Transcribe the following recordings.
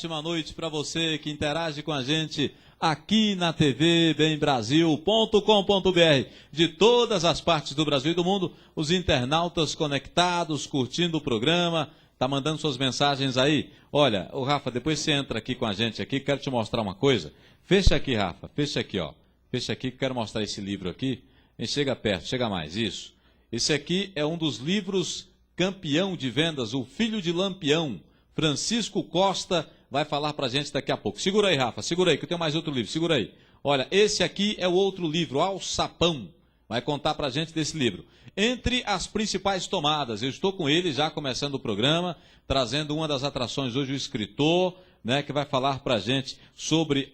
ótima noite para você que interage com a gente aqui na TV bembrasil.com.br. De todas as partes do Brasil e do mundo, os internautas conectados, curtindo o programa, tá mandando suas mensagens aí. Olha, o Rafa, depois você entra aqui com a gente aqui, quero te mostrar uma coisa. Fecha aqui, Rafa, fecha aqui, ó. Fecha aqui, quero mostrar esse livro aqui. E chega perto, chega mais, isso. Esse aqui é um dos livros campeão de vendas, O Filho de Lampião. Francisco Costa vai falar pra gente daqui a pouco. Segura aí, Rafa, segura aí, que eu tenho mais outro livro, segura aí. Olha, esse aqui é o outro livro, Alçapão. Vai contar pra gente desse livro. Entre as principais tomadas, eu estou com ele já começando o programa, trazendo uma das atrações hoje, o escritor, né, que vai falar pra gente sobre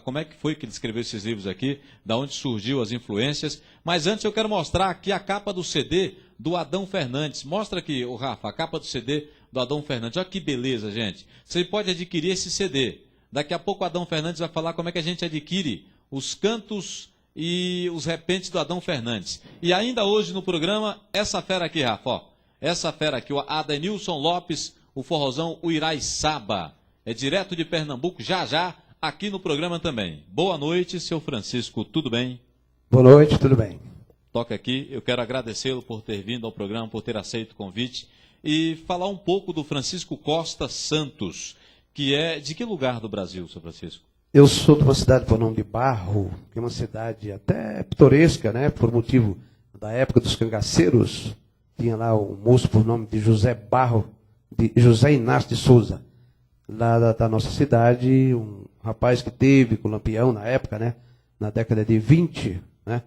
como é que foi que ele escreveu esses livros aqui, da onde surgiu as influências. Mas antes eu quero mostrar aqui a capa do CD do Adão Fernandes. Mostra aqui, o Rafa, a capa do CD do Adão Fernandes. Olha que beleza, gente. Você pode adquirir esse CD. Daqui a pouco o Adão Fernandes vai falar como é que a gente adquire os cantos e os repentes do Adão Fernandes. E ainda hoje no programa, essa fera aqui, Rafa, ó. Essa fera aqui, o Adenilson Lopes, o forrozão Uiraiçaba. É direto de Pernambuco, já já, aqui no programa também. Boa noite, seu Francisco, tudo bem? Boa noite, tudo bem. Toca aqui, eu quero agradecê-lo por ter vindo ao programa, por ter aceito o convite e falar um pouco do Francisco Costa Santos, que é de que lugar do Brasil, seu Francisco? Eu sou de uma cidade por nome de Barro, que é uma cidade até pitoresca, né, por motivo da época dos cangaceiros. Tinha lá um moço por nome de José Barro, de José Inácio de Souza, lá da nossa cidade, um rapaz que teve com o Lampião na época, né, na década de 20, né,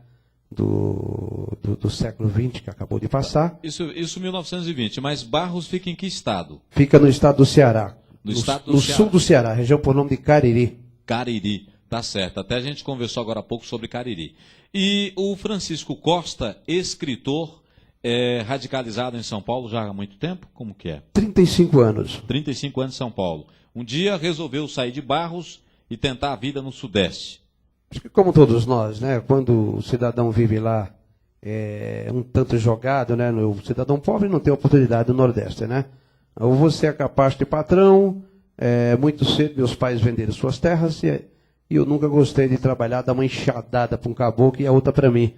do século 20 que acabou de passar. Isso 1920, mas Barros fica em que estado? Fica no estado do Ceará. No sul do Ceará, região por nome de Cariri. Cariri, tá certo. Até a gente conversou agora há pouco sobre Cariri. E o Francisco Costa, escritor, radicalizado em São Paulo já há muito tempo? Como que é? 35 anos. 35 anos em São Paulo. Um dia resolveu sair de Barros e tentar a vida no Sudeste. Acho que como todos nós, né? Quando o cidadão vive lá um tanto jogado, né? O cidadão pobre não tem oportunidade no Nordeste, né? Ou você é capaz de patrão, muito cedo meus pais venderam suas terras e eu nunca gostei de trabalhar, dar uma enxadada para um caboclo e a outra para mim.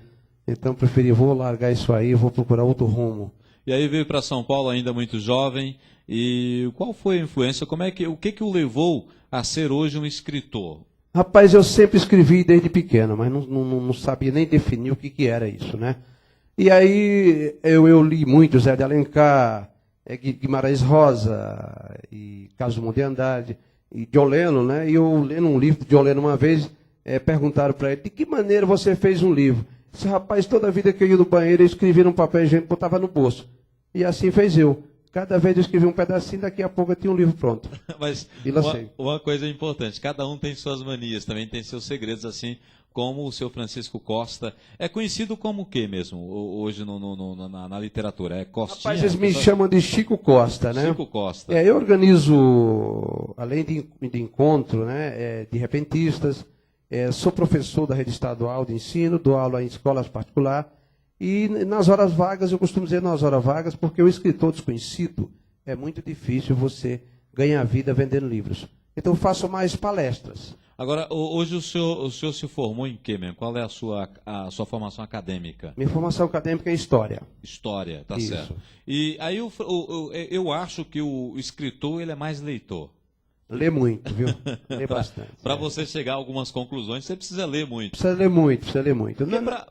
Então preferi, vou largar isso aí, vou procurar outro rumo. E aí veio para São Paulo ainda muito jovem. E qual foi a influência? O que o levou a ser hoje um escritor? Rapaz, eu sempre escrevi desde pequeno, mas não sabia nem definir o que era isso, né? E aí eu li muito Zé de Alencar, Guimarães Rosa, e Carlos Drummond de Andrade, e de Oleno, né? E eu lendo um livro de Oleno uma vez, perguntaram para ele, de que maneira você fez um livro? Esse rapaz, toda a vida que eu ia no banheiro, eu escrevia num papel higiênico, botava no bolso. E assim fez eu. Cada vez eu escrevi um pedacinho, daqui a pouco eu tinha um livro pronto. Mas e lancei. Uma coisa importante, cada um tem suas manias, também tem seus segredos, assim como o seu Francisco Costa. É conhecido como o quê mesmo, hoje na literatura? É Costinha? Rapaz, eles me chamam de Chico Costa, né? Chico Costa. Eu organizo, além de encontro, né, de repentistas, sou professor da rede estadual de ensino, dou aula em escolas particulares. E nas horas vagas, eu costumo dizer nas horas vagas, porque o escritor desconhecido é muito difícil você ganhar vida vendendo livros. Então eu faço mais palestras. Agora, hoje o senhor se formou em quê mesmo? Qual é a sua formação acadêmica? Minha formação acadêmica é História. História, tá Isso. certo. E aí eu acho que o escritor ele é mais leitor. Lê muito, viu? Lê bastante. Para você chegar a algumas conclusões, você precisa ler muito. Precisa ler muito.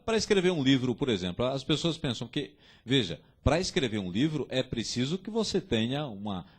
Para escrever um livro, por exemplo, as pessoas pensam que, veja, para escrever um livro é preciso que você tenha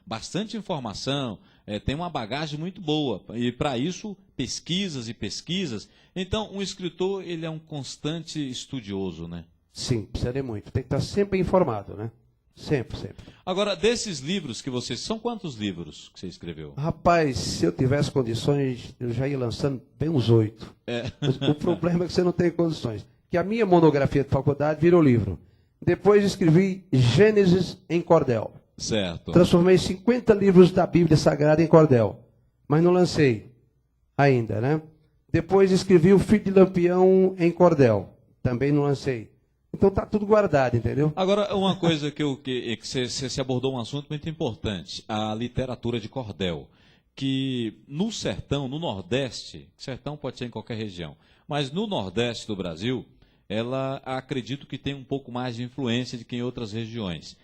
bastante informação, tenha uma bagagem muito boa. E para isso, pesquisas e pesquisas. Então, um escritor, ele é um constante estudioso, né? Sim, precisa ler muito. Tem que estar sempre informado, né? Sempre. Agora, desses livros que você... São quantos livros que você escreveu? Rapaz, se eu tivesse condições, eu já ia lançando bem uns 8. Mas o problema é que você não tem condições. Que a minha monografia de faculdade virou livro. Depois escrevi Gênesis em cordel. Certo. Transformei 50 livros da Bíblia Sagrada em cordel. Mas não lancei ainda, né? Depois escrevi O Filho de Lampião em cordel. Também não lancei. Então está tudo guardado, entendeu? Agora, uma coisa que você abordou um assunto muito importante, a literatura de cordel, que no sertão, no Nordeste, sertão pode ser em qualquer região, mas no Nordeste do Brasil, ela acredito que tem um pouco mais de influência do que em outras regiões.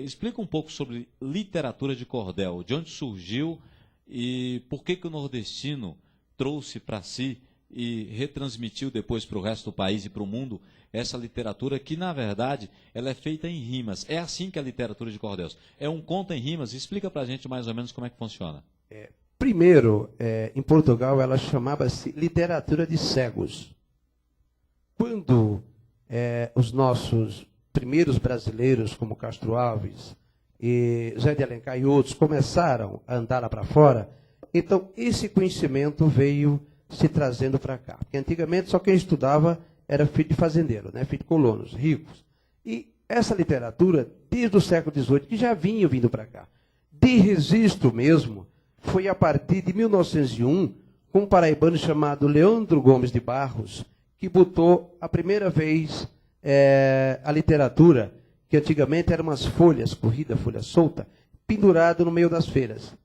Explica um pouco sobre literatura de cordel, de onde surgiu e por que o nordestino trouxe para si e retransmitiu depois para o resto do país e para o mundo essa literatura que, na verdade, ela é feita em rimas. É assim que é a literatura de cordéis. É um conto em rimas. Explica para a gente mais ou menos como é que funciona. Primeiro, em Portugal, ela chamava-se literatura de cegos. Quando os nossos primeiros brasileiros, como Castro Alves, e Zé de Alencar e outros, começaram a andar lá para fora, então esse conhecimento veio se trazendo para cá. Porque antigamente só quem estudava era filho de fazendeiro, né? Filho de colonos, ricos. E essa literatura, desde o século XVIII, que já vinha vindo para cá. De registro mesmo, foi a partir de 1901, com um paraibano chamado Leandro Gomes de Barros, que botou a primeira vez a literatura, que antigamente eram umas folhas, corrida, folha solta, pendurado no meio das feiras.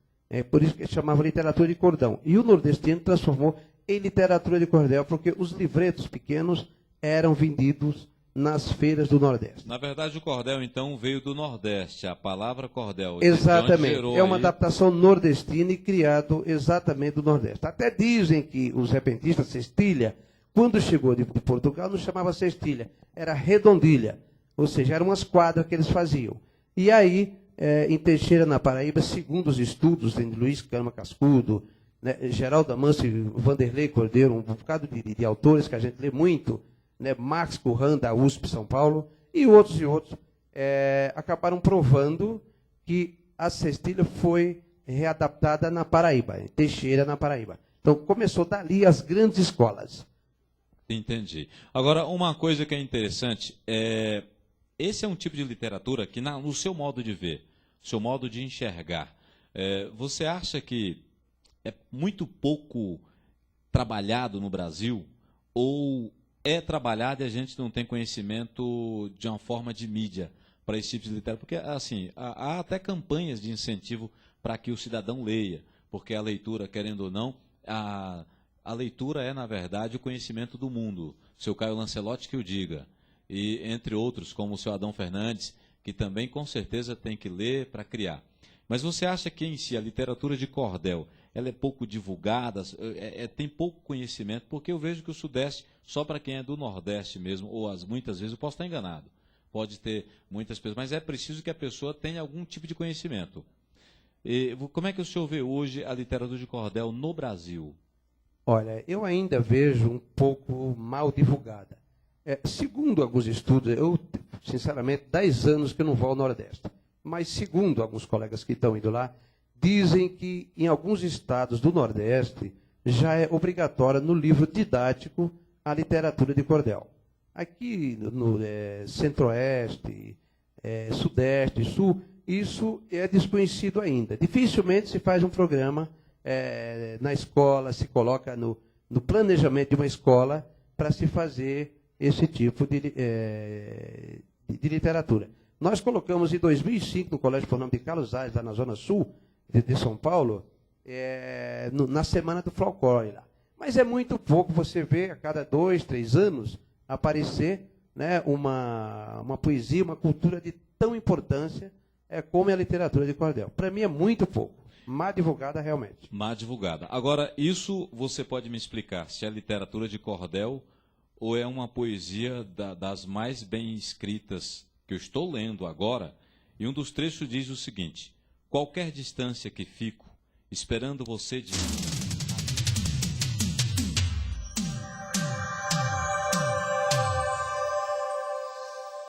Por isso que chamava literatura de cordão. E o nordestino transformou em literatura de cordel, porque os livretos pequenos eram vendidos nas feiras do Nordeste. Na verdade, o cordel, então, veio do Nordeste, a palavra cordel. Exatamente, é uma adaptação nordestina e criado exatamente do Nordeste. Até dizem que os repentistas, cestilha, quando chegou de Portugal, não chamava cestilha, era redondilha, ou seja, eram umas quadras que eles faziam. E aí, em Teixeira, na Paraíba, segundo os estudos de Luiz Cama Cascudo, né, Geraldo Amâncio e Vanderlei Cordeiro, um bocado de autores que a gente lê muito, né, Max Curran, da USP São Paulo, e outros, acabaram provando que a cestilha foi readaptada na Paraíba, em Teixeira, na Paraíba. Então, começou dali as grandes escolas. Entendi. Agora, uma coisa que é interessante, esse é um tipo de literatura que, no seu modo de ver, seu modo de enxergar, você acha que é muito pouco trabalhado no Brasil, ou é trabalhado e a gente não tem conhecimento de uma forma de mídia para esse tipo de literatura? Porque, assim, há até campanhas de incentivo para que o cidadão leia, porque a leitura, querendo ou não, a leitura é, na verdade, o conhecimento do mundo. O seu Caio Lancelotti que o diga. E, entre outros, como o seu Adão Fernandes, que também, com certeza, tem que ler para criar. Mas você acha que, em si, a literatura de cordel, ela é pouco divulgada, tem pouco conhecimento? Porque eu vejo que o Sudeste, só para quem é do Nordeste mesmo, ou muitas vezes, eu posso estar enganado, pode ter muitas pessoas, mas é preciso que a pessoa tenha algum tipo de conhecimento. E como é que o senhor vê hoje a literatura de cordel no Brasil? Olha, eu ainda vejo um pouco mal divulgada. Segundo alguns estudos, eu, sinceramente, 10 anos que eu não vou ao Nordeste, mas segundo alguns colegas que estão indo lá, dizem que em alguns estados do Nordeste já é obrigatória no livro didático a literatura de cordel. Aqui no Centro-Oeste, Sudeste, Sul, isso é desconhecido ainda. Dificilmente se faz um programa na escola, se coloca no planejamento de uma escola para se fazer esse tipo de literatura. Nós colocamos em 2005 no Colégio Fernando de Carlos Aires, lá na Zona Sul de São Paulo, na Semana do Folclore lá. Mas é muito pouco, você vê a cada 2, 3 anos aparecer, né, uma poesia, uma cultura de tão importância como é a literatura de cordel. Para mim é muito pouco. Má divulgada, realmente. Má divulgada. Agora, isso você pode me explicar se é literatura de cordel ou é uma poesia das mais bem escritas que eu estou lendo agora? E um dos trechos diz o seguinte: qualquer distância que fico, esperando você de